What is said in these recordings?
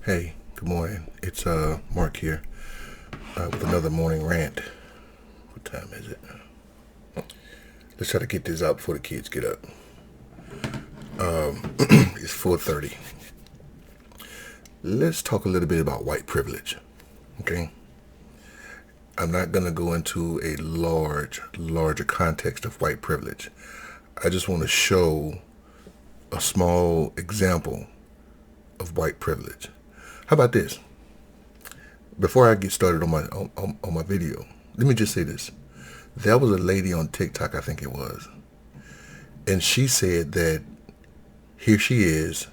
Hey, good morning. It's Mark here with another morning rant. What time is it? Let's try to get this out before the kids get up. It's 4:30. Let's talk a little bit about white privilege. Okay? I'm not going to go into a larger context of white privilege. I just want to show a small example of white privilege. How about this? Before I get started on my video, let me just say this. There was a lady on TikTok, I think it was, and she said that here she is,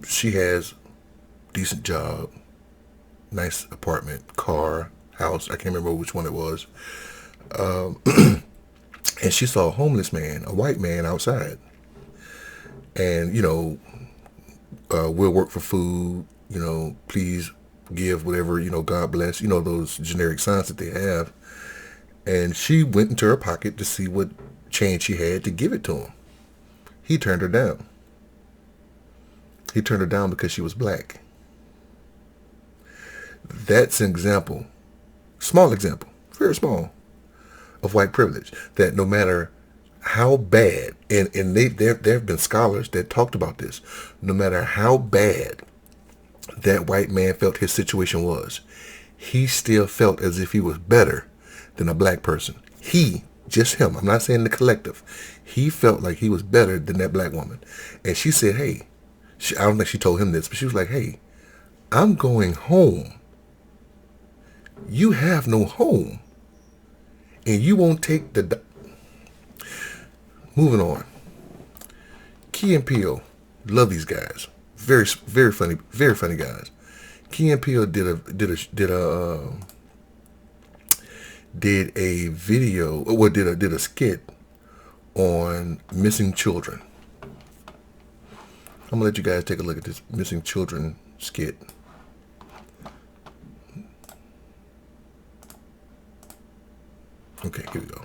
she has decent job, nice apartment, car, house. I can't remember which one it was. And she saw a homeless man, a white man outside. And, we'll work for food, please give whatever, God bless, those generic signs that they have. And she went into her pocket to see what change she had to give it to him. He turned her down. He turned her down because she was black. That's an example, small example, very small, of white privilege. That no matter how bad, and there have been scholars that talked about this, no matter how bad that white man felt his situation was, he still felt as if he was better than a black person. Just him, I'm not saying the collective, he felt like he was better than that black woman. And she said, hey, I don't think she told him this, but she was like, hey, I'm going home. You have no home. And you won't take the... Moving on. Key and Peele, love these guys. Very funny guys. Key and Peele did a skit on missing children. I'm gonna let you guys take a look at this missing children skit. Okay, here we go.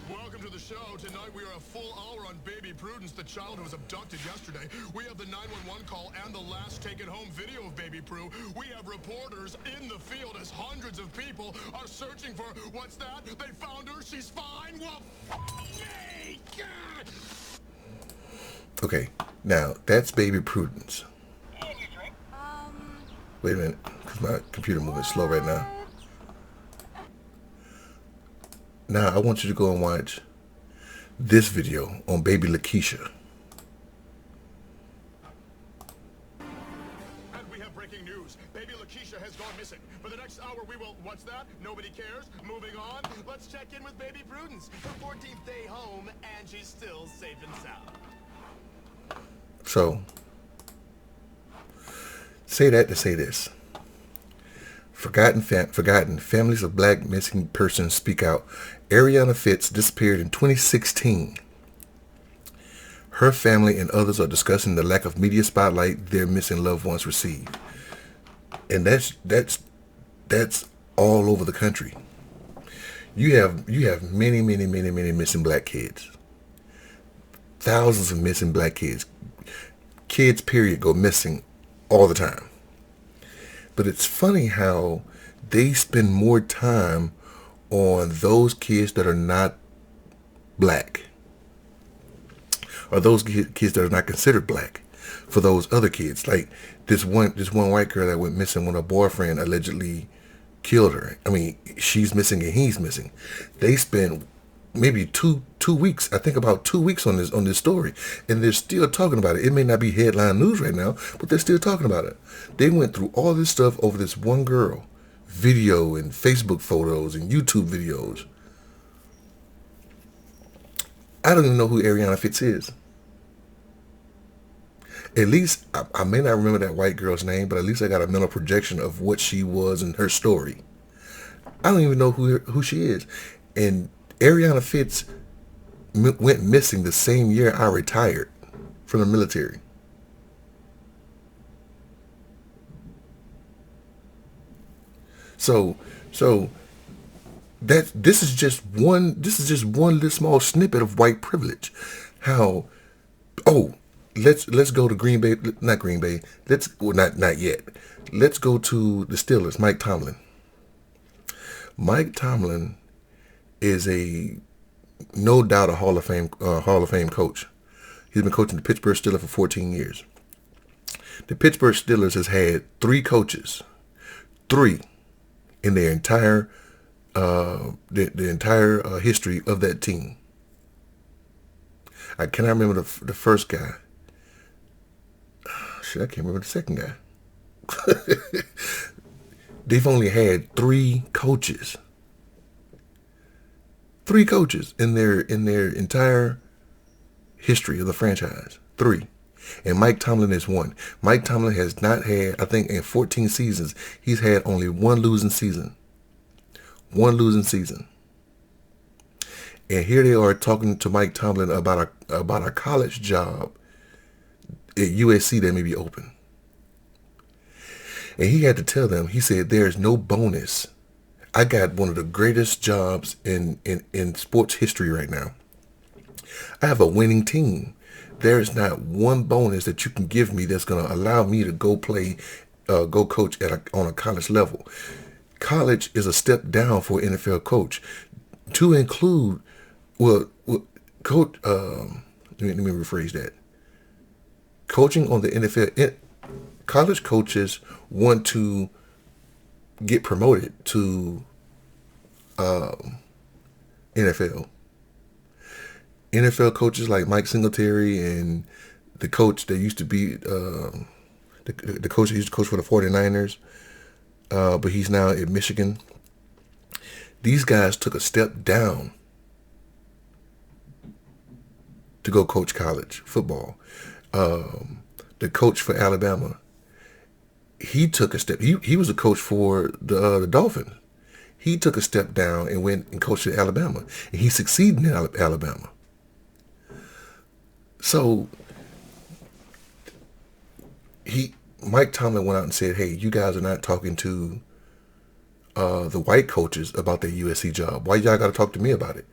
Welcome to the show. Tonight we are a full hour on baby Prudence, the child who was abducted yesterday. We have the 911 call and the last taken home video of baby Prue. We have reporters in the field as hundreds of people are searching for, what's that? They found her, she's fine? Well, me! God. Okay, now that's baby Prudence. Wait a minute, because my computer moving slow right now. Now I want you to go and watch this video on baby Lakeisha. And we have breaking news. Baby Lakeisha has gone missing. For the next hour we will, what's that? Nobody cares. Moving on. Let's check in with baby Prudence. Her 14th day home, and she's still safe and sound. So, say that to say this. Forgotten families of black missing persons speak out. Ariana Fitz disappeared in 2016. Her family and others are discussing the lack of media spotlight their missing loved ones receive. And that's all over the country. You have many missing black kids. Thousands of missing black kids. Kids, period, go missing all the time. But it's funny how they spend more time on those kids that are not black, or those kids that are not considered black, for those other kids. Like this one white girl that went missing when her boyfriend allegedly killed her. I mean, she's missing and he's missing. They spend maybe two weeks, I think about 2 weeks on this story, and they're still talking about it. It may not be headline news right now, but they're still talking about it. They went through all this stuff over this one girl, video and Facebook photos and YouTube videos. I don't even know who Ariana Fitz is. At least I may not remember that white girl's name, but at least I got a mental projection of what she was and her story. I don't even know who she is. And Ariana Fitz went missing the same year I retired from the military. So this is just one little small snippet of white privilege. How Oh, let's go to Green Bay. Not Green Bay. Not yet. Let's go to the Steelers. Mike Tomlin. Mike Tomlin is a no doubt a Hall of Fame coach. He's been coaching the Pittsburgh Steelers for 14 years. The Pittsburgh Steelers has had three coaches, three in their entire the entire history of that team. I cannot remember the first guy. Shit, I can't remember the second guy. They've only had three coaches. Three coaches in their entire history of the franchise. Three. And Mike Tomlin is one. Mike Tomlin has not had, I think in 14 seasons, he's had only one losing season. One losing season. And here they are talking to Mike Tomlin about a college job at USC that may be open. And he had to tell them, he said, there's no bonus. I got one of the greatest jobs in sports history right now. I have a winning team. There's not one bonus that you can give me that's going to allow me to go coach on a college level. College is a step down for an NFL coach. To include, coach. Let me rephrase that. Coaching on the NFL, college coaches want to get promoted to NFL. NFL coaches like Mike Singletary and the coach that used to be the coach that used to coach for the 49ers, but he's now at Michigan. These guys took a step down to go coach college football. The coach for Alabama, he took a step. He was a coach for the Dolphins. He took a step down and went and coached at Alabama, and he succeeded in Alabama. So Mike Tomlin went out and said, "Hey, you guys are not talking to the white coaches about their USC job. Why y'all got to talk to me about it?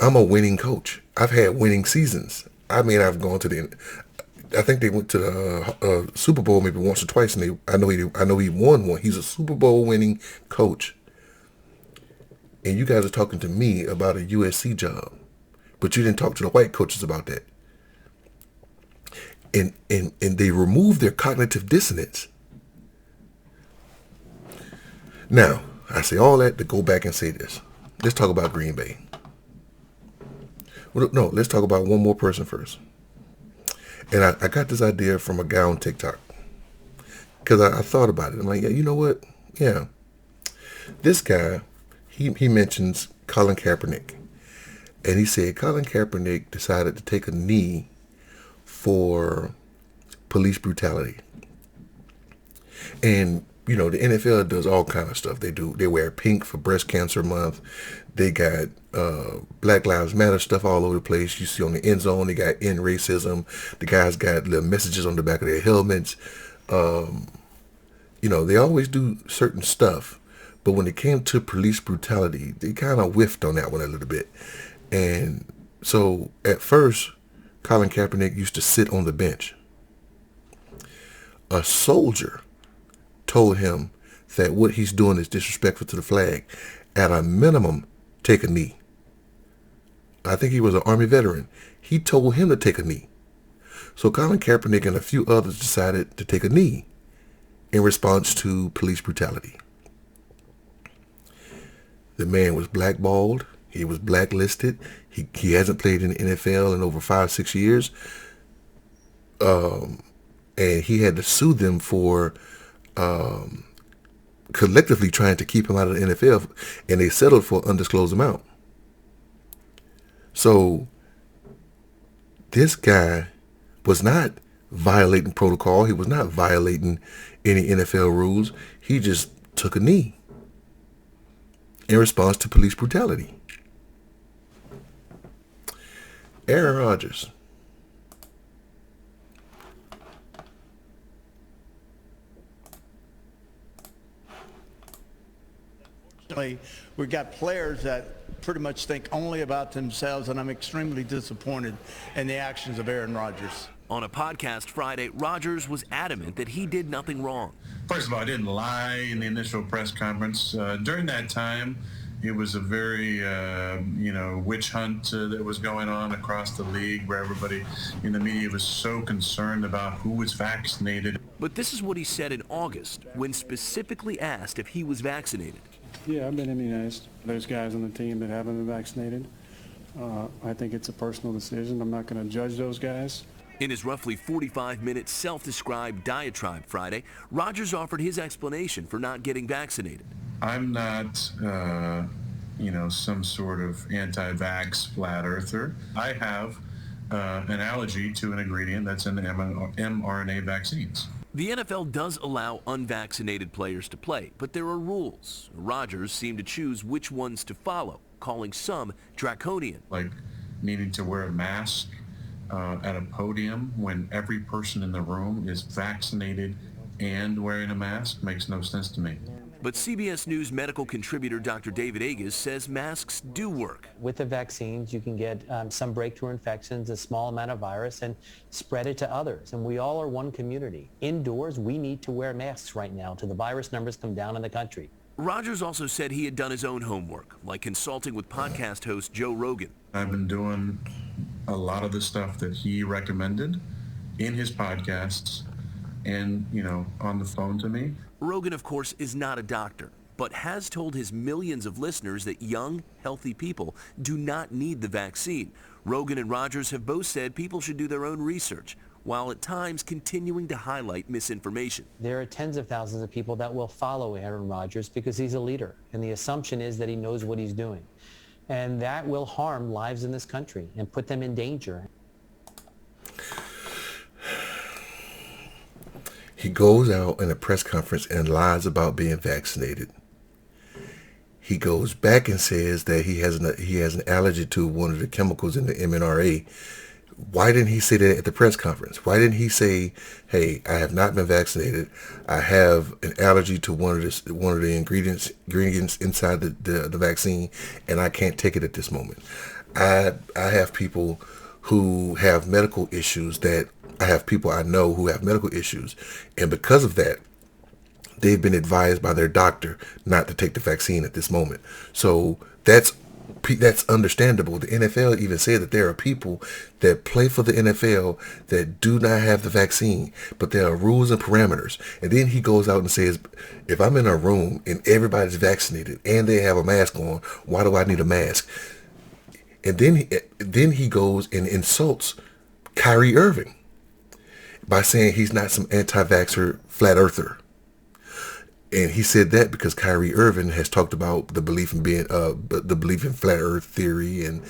I'm a winning coach. I've had winning seasons. I mean, I've gone to I think they went to the Super Bowl maybe once or twice, and I know he won one. He's a Super Bowl winning coach, and you guys are talking to me about a USC job, but you didn't talk to the white coaches about that. And they removed their cognitive dissonance. Now, I say all that to go back and say this. Let's talk about Green Bay. Well, no, let's talk about one more person first. And I got this idea from a guy on TikTok. Because I thought about it. I'm like, yeah, you know what? Yeah. This guy, he mentions Colin Kaepernick. And he said Colin Kaepernick decided to take a knee for police brutality. And, you know, the NFL does all kind of stuff. They wear pink for Breast Cancer Month. They got Black Lives Matter stuff all over the place. You see on the end zone, they got end racism. The guys got little messages on the back of their helmets. You know, they always do certain stuff. But when it came to police brutality, they kind of whiffed on that one a little bit. And so at first, Colin Kaepernick used to sit on the bench. A soldier told him that what he's doing is disrespectful to the flag. At a minimum, take a knee. I think he was an Army veteran. He told him to take a knee. So Colin Kaepernick and a few others decided to take a knee in response to police brutality. The man was blackballed. He was blacklisted. He hasn't played in the NFL in over 5-6 years. And he had to sue them for collectively trying to keep him out of the NFL, and they settled for an undisclosed amount. So this guy was not violating protocol. He was not violating any NFL rules. He just took a knee in response to police brutality. Aaron Rodgers. Unfortunately, we've got players that pretty much think only about themselves, and I'm extremely disappointed in the actions of Aaron Rodgers. On a podcast Friday, Rodgers was adamant that he did nothing wrong. First of all, I didn't lie in the initial press conference. During that time, it was a very, witch hunt that was going on across the league, where everybody in the media was so concerned about who was vaccinated. But this is what he said in August, when specifically asked if he was vaccinated. Yeah, I've been immunized. There's guys on the team that haven't been vaccinated. I think it's a personal decision. I'm not going to judge those guys. In his roughly 45-minute self-described diatribe Friday, Rodgers offered his explanation for not getting vaccinated. I'm not, some sort of anti-vax flat earther. I have an allergy to an ingredient that's in the mRNA vaccines. The NFL does allow unvaccinated players to play, but there are rules. Rodgers seemed to choose which ones to follow, calling some draconian. Like needing to wear a mask at a podium when every person in the room is vaccinated and wearing a mask makes no sense to me. But CBS News medical contributor Dr. David Agus says masks do work. With the vaccines, you can get some breakthrough infections, a small amount of virus, and spread it to others. And we all are one community. Indoors, we need to wear masks right now till the virus numbers come down in the country. Rodgers also said he had done his own homework, like consulting with podcast host Joe Rogan. I've been doing a lot of the stuff that he recommended in his podcasts and, on the phone to me. Rogan, of course, is not a doctor, but has told his millions of listeners that young, healthy people do not need the vaccine. Rogan and Rodgers have both said people should do their own research, while at times continuing to highlight misinformation. There are tens of thousands of people that will follow Aaron Rodgers because he's a leader, and the assumption is that he knows what he's doing. And that will harm lives in this country and put them in danger. He goes out in a press conference and lies about being vaccinated. He goes back and says that he has an allergy to one of the chemicals in the mRNA. Why didn't he say that at the press conference? Why didn't he say, "Hey, I have not been vaccinated. I have an allergy to one of the ingredients inside the vaccine, and I can't take it at this moment." I have people who have medical issues I have people I know who have medical issues, and because of that, they've been advised by their doctor not to take the vaccine at this moment. So that's understandable. The NFL even said that there are people that play for the NFL that do not have the vaccine, but there are rules and parameters. And then he goes out and says, if I'm in a room and everybody's vaccinated and they have a mask on, why do I need a mask? And then he goes and insults Kyrie Irving by saying he's not some anti-vaxxer flat earther. And he said that because Kyrie Irving has talked about the belief in flat earth theory and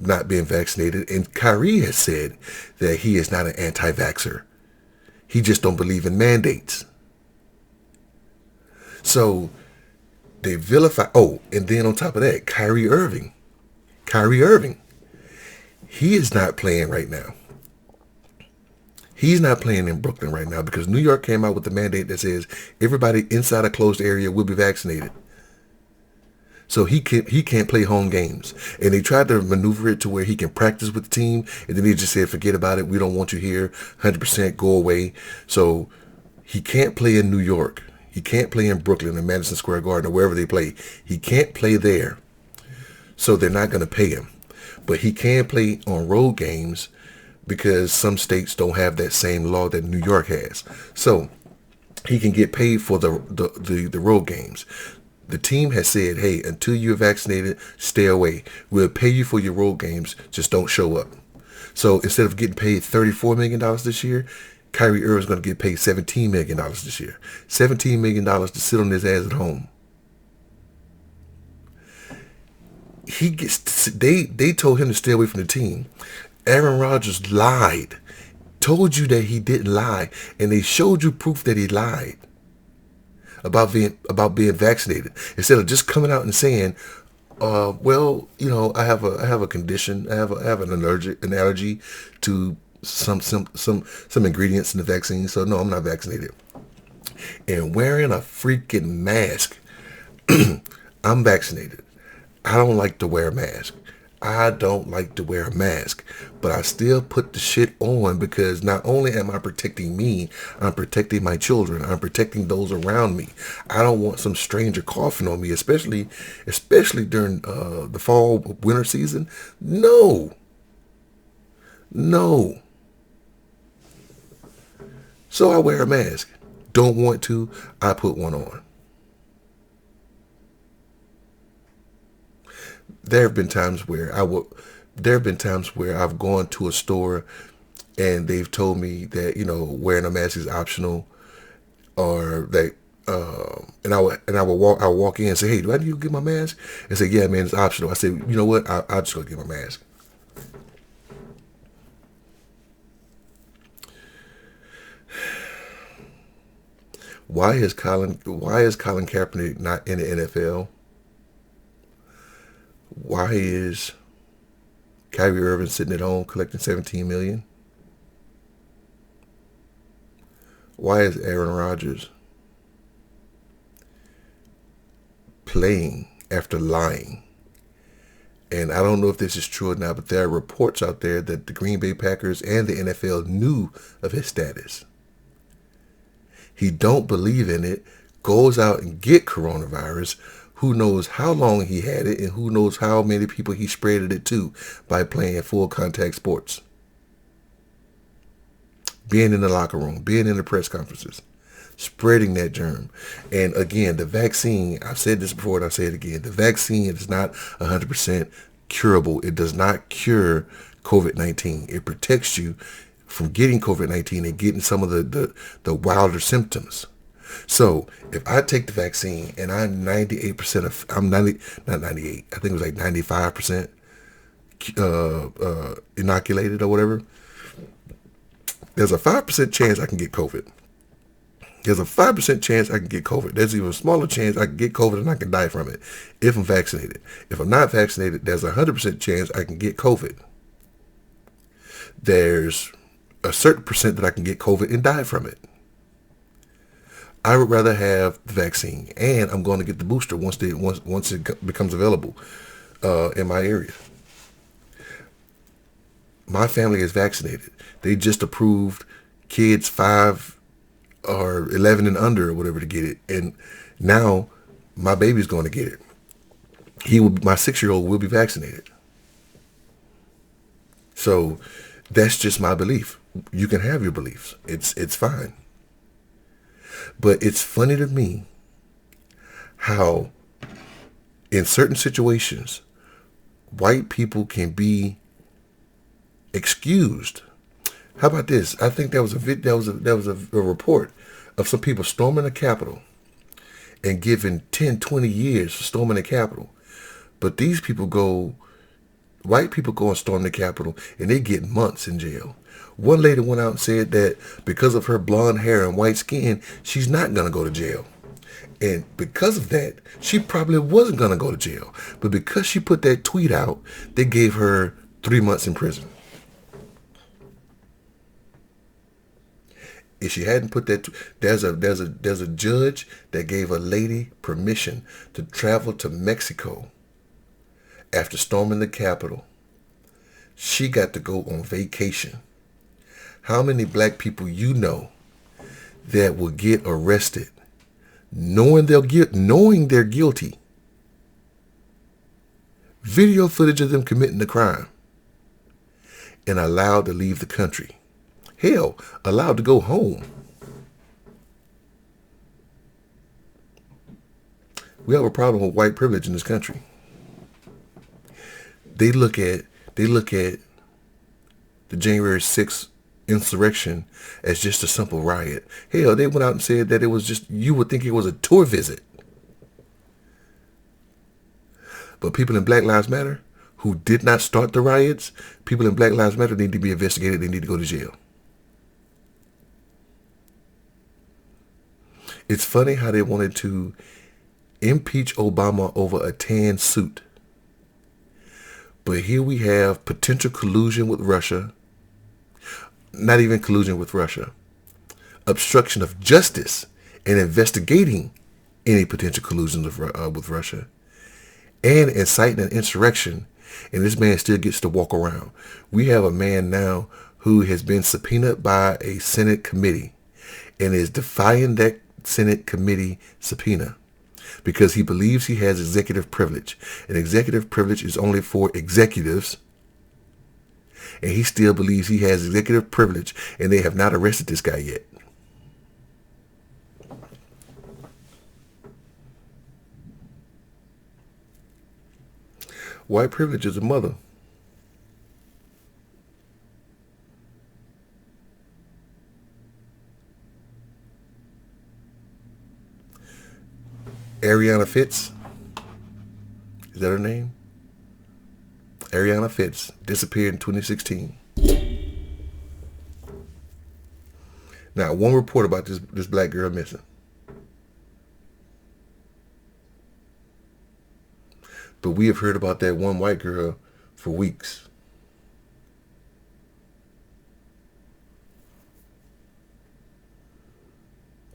not being vaccinated. And Kyrie has said that he is not an anti-vaxxer. He just don't believe in mandates. So they vilify. Oh, and then on top of that, Kyrie Irving, he is not playing right now. He's not playing in Brooklyn right now because New York came out with the mandate that says everybody inside a closed area will be vaccinated. So he can't play home games. And they tried to maneuver it to where he can practice with the team, and then he just said, forget about it. We don't want you here. 100% go away. So he can't play in New York. He can't play in Brooklyn or Madison Square Garden or wherever they play. He can't play there. So they're not going to pay him. But he can play on road games because some states don't have that same law that New York has. So he can get paid for the road games. The team has said, hey, until you're vaccinated, stay away. We'll pay you for your road games, just don't show up. So instead of getting paid $34 million this year, Kyrie Irving's going to get paid $17 million this year. $17 million to sit on his ass at home. They told him to stay away from the team. Aaron Rodgers lied, told you that he didn't lie, and they showed you proof that he lied about being vaccinated. Instead of just coming out and saying, well, I have a condition, I have an allergy to some ingredients in the vaccine, so no, I'm not vaccinated. And wearing a freaking mask. I'm vaccinated. I don't like to wear a mask. I don't like to wear a mask, but I still put the shit on because not only am I protecting me, I'm protecting my children. I'm protecting those around me. I don't want some stranger coughing on me, especially during the fall, winter season. No. So I wear a mask. Don't want to, I put one on. There have been times where I've gone to a store and they've told me that, wearing a mask is optional, or that and I'll walk in and say, hey, do I need to get my mask? And say, yeah, man, it's optional. I say, you know what? I'll just go get my mask. Why is Colin Kaepernick not in the NFL? Why is Kyrie Irving sitting at home collecting $17 million? Why is Aaron Rodgers playing after lying? And I don't know if this is true or not, but there are reports out there that the Green Bay Packers and the NFL knew of his status. He don't believe in it, goes out and get coronavirus. Who knows how long he had it, and who knows how many people he spread it to by playing full contact sports. Being in the locker room, being in the press conferences, spreading that germ. And again, the vaccine, I've said this before and I'll say it again, the vaccine is not 100% curable. It does not cure COVID-19. It protects you from getting COVID-19 and getting some of the wilder symptoms. So if I take the vaccine and I'm 98% I'm 90, not 98, I think it was like 95% inoculated or whatever, there's a 5% chance I can get COVID. There's a 5% chance I can get COVID. There's even a smaller chance I can get COVID and I can die from it if I'm vaccinated. If I'm not vaccinated, there's a 100% chance I can get COVID. There's a certain percent that I can get COVID and die from it. I would rather have the vaccine, and I'm going to get the booster once it becomes available in my area. My family is vaccinated. They just approved kids 5 or 11 and under or whatever to get it, and now my baby's going to get it. My 6-year-old will be vaccinated. So that's just my belief. You can have your beliefs. It's fine. But it's funny to me how in certain situations white people can be excused. How about this? I think there was a report of some people storming the Capitol and given 10, 20 years for storming the Capitol. But these people white people go and storm the Capitol and they get months in jail. One lady went out and said that because of her blonde hair and white skin, she's not going to go to jail. And because of that, she probably wasn't going to go to jail. But because she put that tweet out, they gave her 3 months in prison. If she hadn't put that, there's a judge that gave a lady permission to travel to Mexico after storming the Capitol. She got to go on vacation. How many black people you know that will get arrested knowing they're guilty? Video footage of them committing the crime and allowed to leave the country. Hell, allowed to go home. We have a problem with white privilege in this country. They look at the January 6th insurrection as just a simple riot. Hell, they went out and said that it was just, you would think it was a tour visit. But people in Black Lives Matter who did not start the riots, people in Black Lives Matter need to be investigated. They need to go to jail. It's funny how they wanted to impeach Obama over a tan suit. But here we have potential collusion with Russia. Not even collusion with Russia. Obstruction of justice and investigating any potential collusion with Russia. and inciting an insurrection, and this man still gets to walk around. We have a man now who has been subpoenaed by a Senate committee and is defying that Senate committee subpoena because he believes he has executive privilege. And executive privilege is only for executives. And he still believes he has executive privilege, and they have not arrested this guy yet. White privilege is a mother. Ariana Fitz, is that her name? Ariana Fitz disappeared in 2016. Now, one report about this black girl missing. But we have heard about that one white girl for weeks.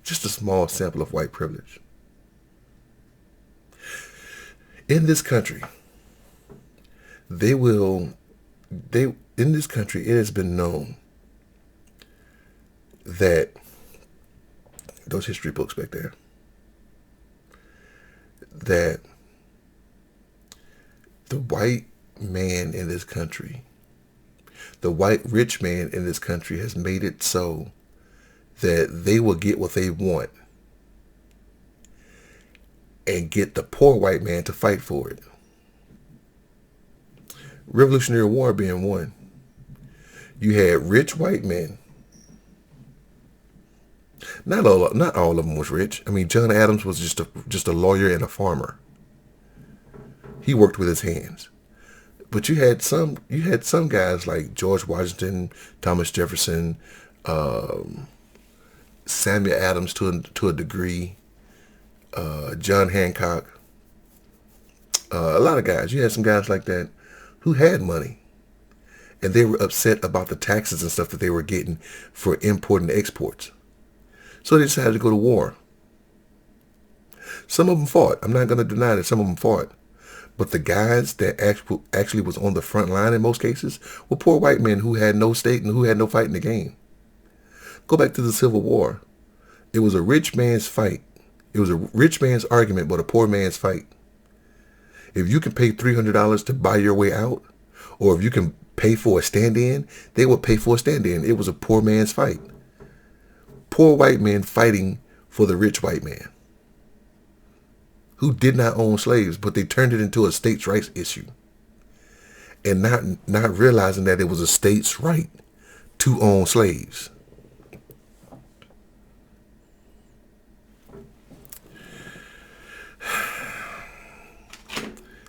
Just a small sample of white privilege. In this country, in this country, it has been known that those history books back there, that the white man in this country, the white rich man in this country has made it so that they will get what they want and get the poor white man to fight for it. Revolutionary War being one. You had rich white men. Not all of them was rich. I mean, John Adams was just a lawyer and a farmer. He worked with his hands. But you had some guys like George Washington, Thomas Jefferson, Samuel Adams to a degree, John Hancock, a lot of guys. You had some guys like that who had money, and they were upset about the taxes and stuff that they were getting for import and exports. So they decided to go to war. Some of them fought. I'm not going to deny that some of them fought. But the guys that actually was on the front line in most cases were poor white men who had no stake and who had no fight in the game. Go back to the Civil War. It was a rich man's fight. It was a rich man's argument, but a poor man's fight. If you can pay $300 to buy your way out, or if you can pay for a stand-in, they would pay for a stand-in. It was a poor man's fight. Poor white men fighting for the rich white man who did not own slaves, but they turned it into a states' rights issue, and not realizing that it was a states' right to own slaves.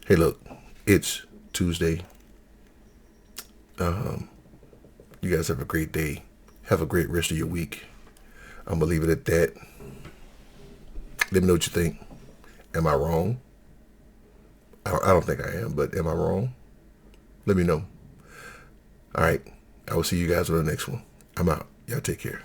Hey, look, it's Tuesday. You guys have a great day. Have a great rest of your week. I'm going to leave it at that. Let me know what you think. Am I wrong? I don't think I am, but am I wrong? Let me know. All right. I will see you guys on the next one. I'm out. Y'all take care.